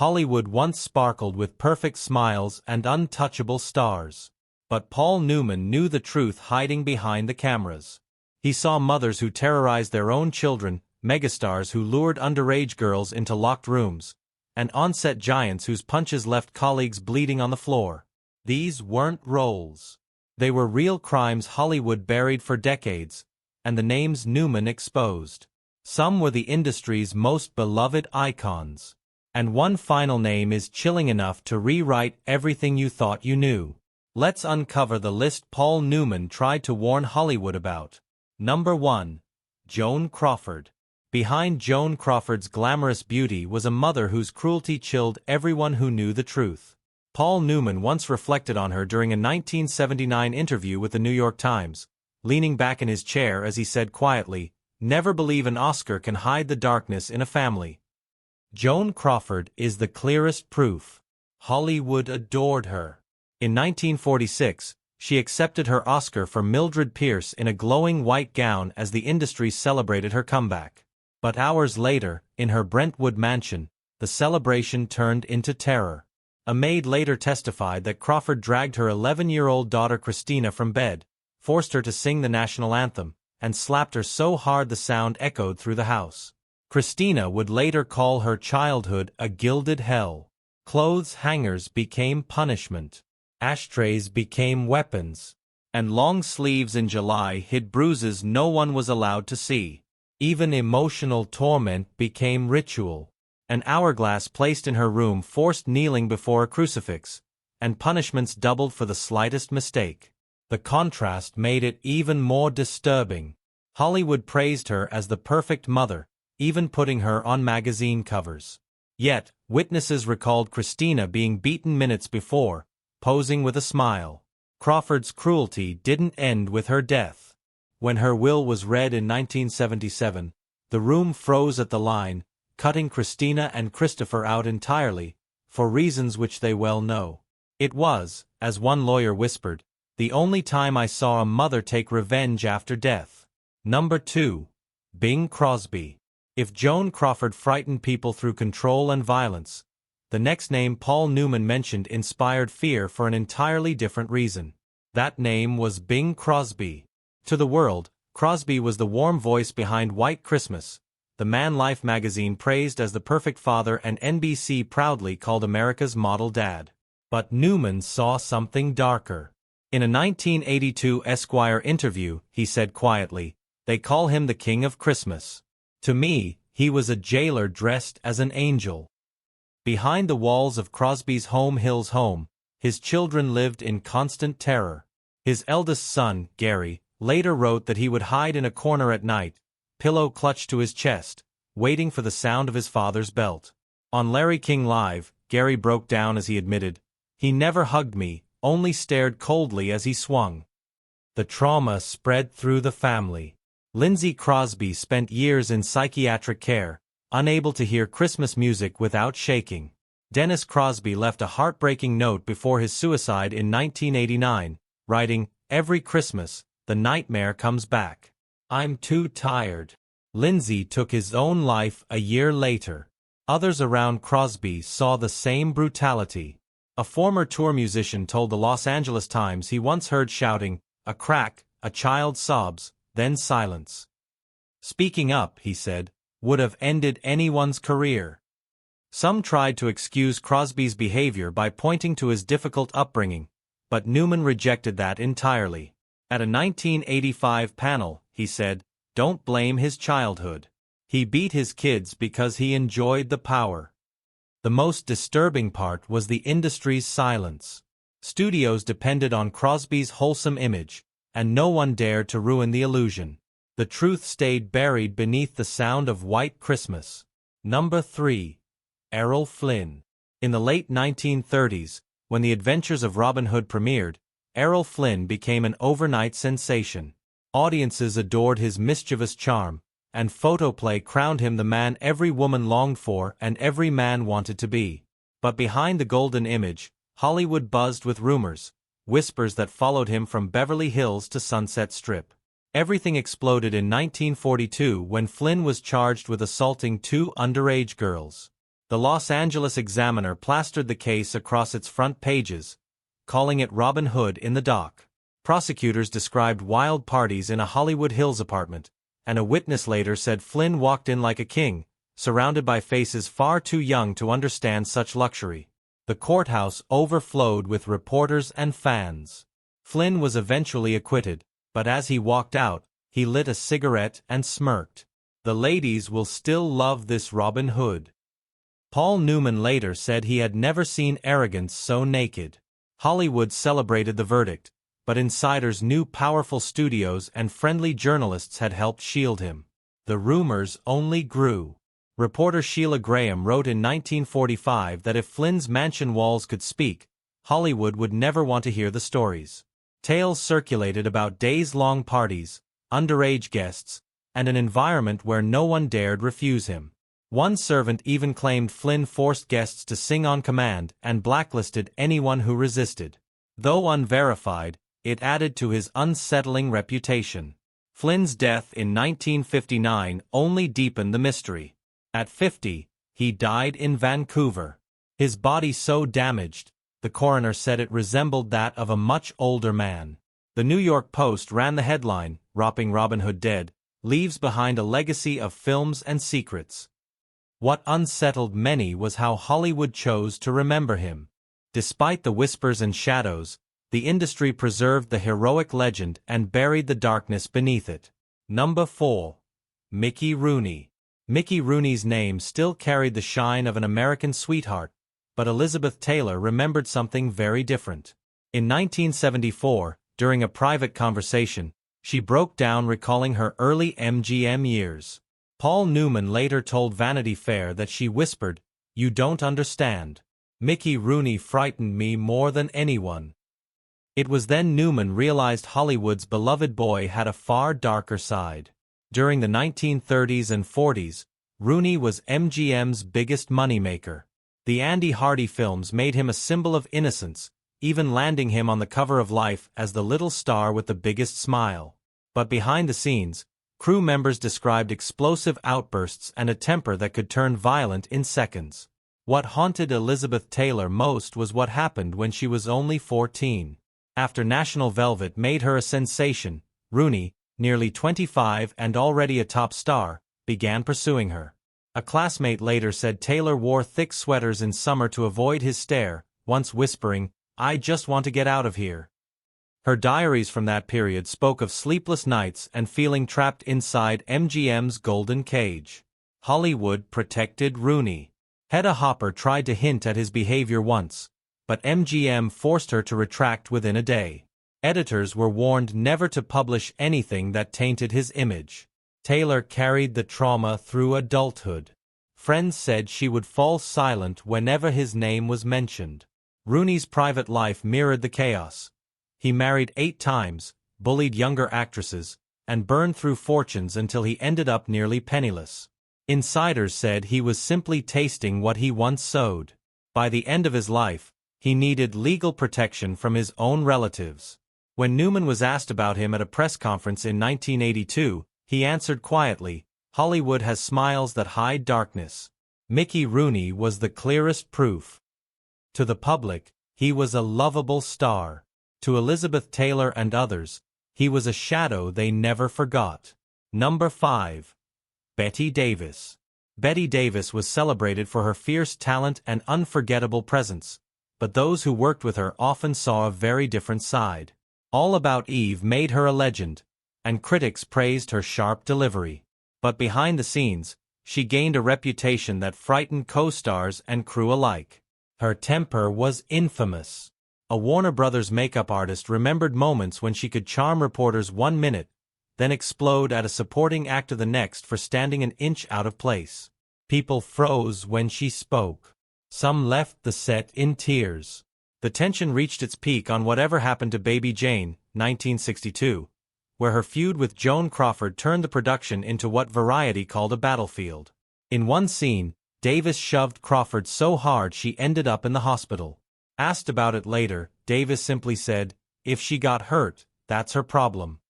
Hollywood once sparkled with perfect smiles and untouchable stars. But Paul Newman knew the truth hiding behind the cameras. He saw mothers who terrorized their own children, megastars who lured underage girls into locked rooms, and on-set giants whose punches left colleagues bleeding on the floor. These weren't roles. They were real crimes Hollywood buried for decades, and the names Newman exposed. Some were the industry's most beloved icons. And one final name is chilling enough to rewrite everything you thought you knew. Let's uncover the list Paul Newman tried to warn Hollywood about. Number 1. Joan Crawford. Behind Joan Crawford's glamorous beauty was a mother whose cruelty chilled everyone who knew the truth. Paul Newman once reflected on her during a 1979 interview with the New York Times, leaning back in his chair as he said quietly, "Never believe an Oscar can hide the darkness in a family." Joan Crawford is the clearest proof. Hollywood adored her. In 1946, she accepted her Oscar for Mildred Pierce in a glowing white gown as the industry celebrated her comeback. But hours later, in her Brentwood mansion, the celebration turned into terror. A maid later testified that Crawford dragged her 11-year-old daughter Christina from bed, forced her to sing the national anthem, and slapped her so hard the sound echoed through the house. Christina would later call her childhood a gilded hell. Clothes hangers became punishment. Ashtrays became weapons. And long sleeves in July hid bruises no one was allowed to see. Even emotional torment became ritual. An hourglass placed in her room forced kneeling before a crucifix, and punishments doubled for the slightest mistake. The contrast made it even more disturbing. Hollywood praised her as the perfect mother, even putting her on magazine covers. Yet, witnesses recalled Christina being beaten minutes before, posing with a smile. Crawford's cruelty didn't end with her death. When her will was read in 1977, the room froze at the line, cutting Christina and Christopher out entirely, for reasons which they well know. It was, as one lawyer whispered, the only time I saw a mother take revenge after death. Number 2. Bing Crosby. If Joan Crawford frightened people through control and violence, the next name Paul Newman mentioned inspired fear for an entirely different reason. That name was Bing Crosby. To the world, Crosby was the warm voice behind White Christmas, the man Life magazine praised as the perfect father and NBC proudly called America's model dad. But Newman saw something darker. In a 1982 Esquire interview, he said quietly, "They call him the King of Christmas. To me, he was a jailer dressed as an angel." Behind the walls of Crosby's Home Hills home, his children lived in constant terror. His eldest son, Gary, later wrote that he would hide in a corner at night, pillow clutched to his chest, waiting for the sound of his father's belt. On Larry King Live, Gary broke down as he admitted, "He never hugged me, only stared coldly as he swung." The trauma spread through the family. Lindsay Crosby spent years in psychiatric care, unable to hear Christmas music without shaking. Dennis Crosby left a heartbreaking note before his suicide in 1989, writing, "Every Christmas, the nightmare comes back. I'm too tired." Lindsay took his own life a year later. Others around Crosby saw the same brutality. A former tour musician told the Los Angeles Times he once heard shouting, "A crack, a child sobs, then silence." Speaking up, he said, would have ended anyone's career. Some tried to excuse Crosby's behavior by pointing to his difficult upbringing, but Newman rejected that entirely. At a 1985 panel, he said, "Don't blame his childhood. He beat his kids because he enjoyed the power." The most disturbing part was the industry's silence. Studios depended on Crosby's wholesome image, and no one dared to ruin the illusion. The truth stayed buried beneath the sound of White Christmas. Number 3. Errol Flynn. In the late 1930s, when The Adventures of Robin Hood premiered, Errol Flynn became an overnight sensation. Audiences adored his mischievous charm, and photoplay crowned him the man every woman longed for and every man wanted to be. But behind the golden image, Hollywood buzzed with rumors, whispers that followed him from Beverly Hills to Sunset Strip. Everything exploded in 1942 when Flynn was charged with assaulting two underage girls. The Los Angeles Examiner plastered the case across its front pages, calling it Robin Hood in the dock. Prosecutors described wild parties in a Hollywood Hills apartment, and a witness later said Flynn walked in like a king, surrounded by faces far too young to understand such luxury. The courthouse overflowed with reporters and fans. Flynn was eventually acquitted, but as he walked out, he lit a cigarette and smirked. The ladies will still love this Robin Hood. Paul Newman later said he had never seen arrogance so naked. Hollywood celebrated the verdict, but insiders knew powerful studios and friendly journalists had helped shield him. The rumors only grew. Reporter Sheila Graham wrote in 1945 that if Flynn's mansion walls could speak, Hollywood would never want to hear the stories. Tales circulated about days-long parties, underage guests, and an environment where no one dared refuse him. One servant even claimed Flynn forced guests to sing on command and blacklisted anyone who resisted. Though unverified, it added to his unsettling reputation. Flynn's death in 1959 only deepened the mystery. At 50, he died in Vancouver. His body so damaged, the coroner said it resembled that of a much older man. The New York Post ran the headline, "Ropping Robin Hood Dead, Leaves Behind a Legacy of Films and Secrets." What unsettled many was how Hollywood chose to remember him. Despite the whispers and shadows, the industry preserved the heroic legend and buried the darkness beneath it. Number 4. Mickey Rooney. Mickey Rooney's name still carried the shine of an American sweetheart, but Elizabeth Taylor remembered something very different. In 1974, during a private conversation, she broke down recalling her early MGM years. Paul Newman later told Vanity Fair that she whispered, "You don't understand. Mickey Rooney frightened me more than anyone." It was then Newman realized Hollywood's beloved boy had a far darker side. During the 1930s and 40s, Rooney was MGM's biggest moneymaker. The Andy Hardy films made him a symbol of innocence, even landing him on the cover of Life as the little star with the biggest smile. But behind the scenes, crew members described explosive outbursts and a temper that could turn violent in seconds. What haunted Elizabeth Taylor most was what happened when she was only 14. After National Velvet made her a sensation, Rooney, nearly 25 and already a top star, began pursuing her. A classmate later said Taylor wore thick sweaters in summer to avoid his stare, once whispering, "I just want to get out of here." Her diaries from that period spoke of sleepless nights and feeling trapped inside MGM's golden cage. Hollywood protected Rooney. Hedda Hopper tried to hint at his behavior once, but MGM forced her to retract within a day. Editors were warned never to publish anything that tainted his image. Taylor carried the trauma through adulthood. Friends said she would fall silent whenever his name was mentioned. Rooney's private life mirrored the chaos. He married 8 times, bullied younger actresses, and burned through fortunes until he ended up nearly penniless. Insiders said he was simply tasting what he once sowed. By the end of his life, he needed legal protection from his own relatives. When Newman was asked about him at a press conference in 1982, he answered quietly, "Hollywood has smiles that hide darkness." Mickey Rooney was the clearest proof. To the public, he was a lovable star. To Elizabeth Taylor and others, he was a shadow they never forgot. Number 5. Bette Davis. Bette Davis was celebrated for her fierce talent and unforgettable presence, but those who worked with her often saw a very different side. All About Eve made her a legend, and critics praised her sharp delivery. But behind the scenes, she gained a reputation that frightened co-stars and crew alike. Her temper was infamous. A Warner Brothers makeup artist remembered moments when she could charm reporters 1 minute, then explode at a supporting actor the next for standing an inch out of place. People froze when she spoke. Some left the set in tears. The tension reached its peak on Whatever Happened to Baby Jane, 1962, where her feud with Joan Crawford turned the production into what Variety called a battlefield. In one scene, Davis shoved Crawford so hard she ended up in the hospital. Asked about it later, Davis simply said, "If she got hurt, that's her problem."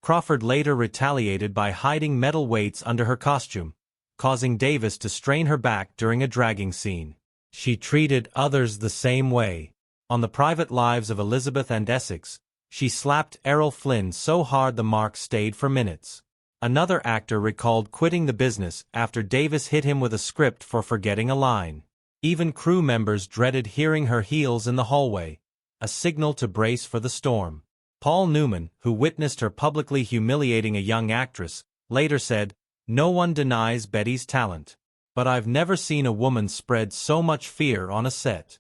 Crawford later retaliated by hiding metal weights under her costume, causing Davis to strain her back during a dragging scene. She treated others the same way. On the private lives of Elizabeth and Essex, she slapped Errol Flynn so hard the mark stayed for minutes. Another actor recalled quitting the business after Davis hit him with a script for forgetting a line. Even crew members dreaded hearing her heels in the hallway, a signal to brace for the storm. Paul Newman, who witnessed her publicly humiliating a young actress, later said, "No one denies Betty's talent. But I've never seen a woman spread so much fear on a set."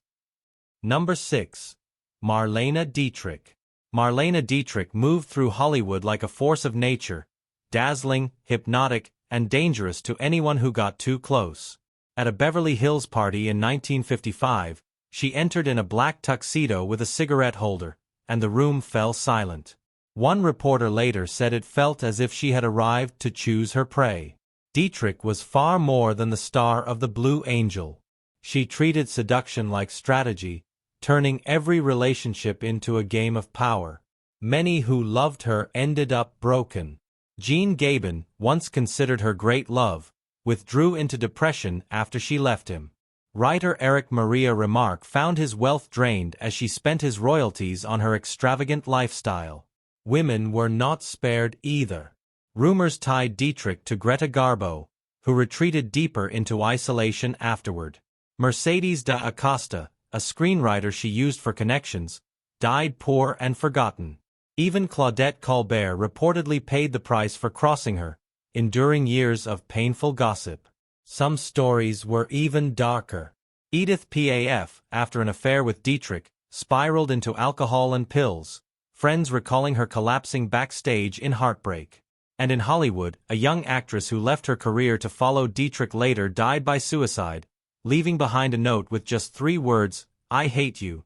Number 6. Marlene Dietrich. Marlene Dietrich moved through Hollywood like a force of nature, dazzling, hypnotic, and dangerous to anyone who got too close. At a Beverly Hills party in 1955, she entered in a black tuxedo with a cigarette holder, and the room fell silent. One reporter later said it felt as if she had arrived to choose her prey. Dietrich was far more than the star of the Blue Angel. She treated seduction like strategy, turning every relationship into a game of power. Many who loved her ended up broken. Gene Gabin, once considered her great love, withdrew into depression after she left him. Writer Eric Maria Remarque found his wealth drained as she spent his royalties on her extravagant lifestyle. Women were not spared either. Rumors tied Dietrich to Greta Garbo, who retreated deeper into isolation afterward. Mercedes da Acosta, a screenwriter she used for connections, died poor and forgotten. Even Claudette Colbert reportedly paid the price for crossing her, enduring years of painful gossip. Some stories were even darker. Edith Piaf, after an affair with Dietrich, spiraled into alcohol and pills, friends recalling her collapsing backstage in heartbreak. And in Hollywood, a young actress who left her career to follow Dietrich later died by suicide, leaving behind a note with just 3 words, "I hate you."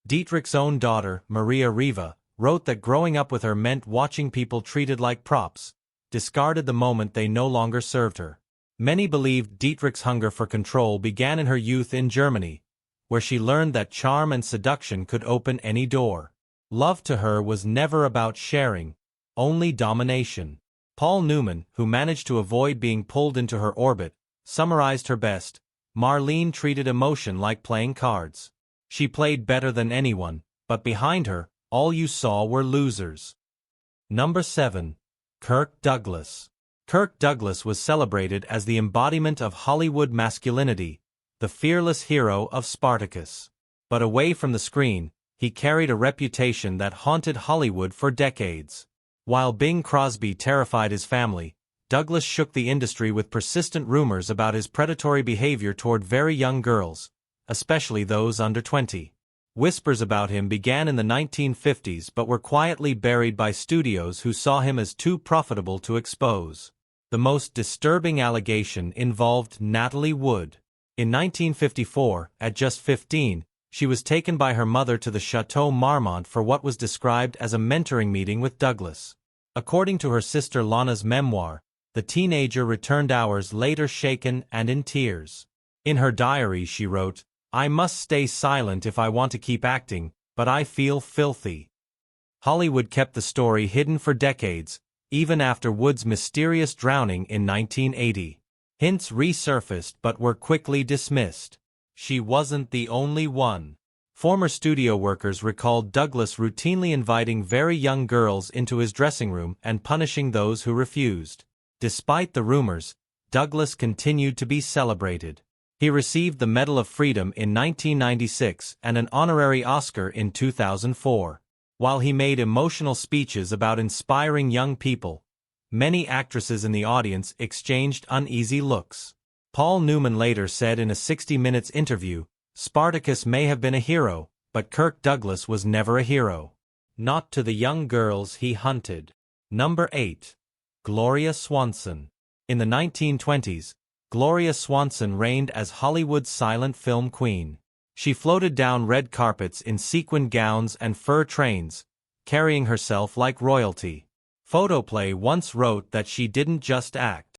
Dietrich's own daughter, Maria Riva, wrote that growing up with her meant watching people treated like props, discarded the moment they no longer served her. Many believed Dietrich's hunger for control began in her youth in Germany, where she learned that charm and seduction could open any door. Love to her was never about sharing, only domination. Paul Newman, who managed to avoid being pulled into her orbit, summarized her best: Marlene treated emotion like playing cards. She played better than anyone, but behind her, all you saw were losers. Number 7. Kirk Douglas. Kirk Douglas was celebrated as the embodiment of Hollywood masculinity, the fearless hero of Spartacus. But away from the screen, he carried a reputation that haunted Hollywood for decades. While Bing Crosby terrified his family, Douglas shook the industry with persistent rumors about his predatory behavior toward very young girls, especially those under 20. Whispers about him began in the 1950s but were quietly buried by studios who saw him as too profitable to expose. The most disturbing allegation involved Natalie Wood. In 1954, at just 15, she was taken by her mother to the Chateau Marmont for what was described as a mentoring meeting with Douglas. According to her sister Lana's memoir, the teenager returned hours later shaken and in tears. In her diary she wrote, "I must stay silent if I want to keep acting, but I feel filthy." Hollywood kept the story hidden for decades, even after Wood's mysterious drowning in 1980. Hints resurfaced but were quickly dismissed. She wasn't the only one. Former studio workers recalled Douglas routinely inviting very young girls into his dressing room and punishing those who refused. Despite the rumors, Douglas continued to be celebrated. He received the Medal of Freedom in 1996 and an honorary Oscar in 2004. While he made emotional speeches about inspiring young people, many actresses in the audience exchanged uneasy looks. Paul Newman later said in a 60 Minutes interview, "Spartacus may have been a hero, but Kirk Douglas was never a hero. Not to the young girls he hunted." Number 8. Gloria Swanson. In the 1920s, Gloria Swanson reigned as Hollywood's silent film queen. She floated down red carpets in sequined gowns and fur trains, carrying herself like royalty. Photoplay once wrote that she didn't just act,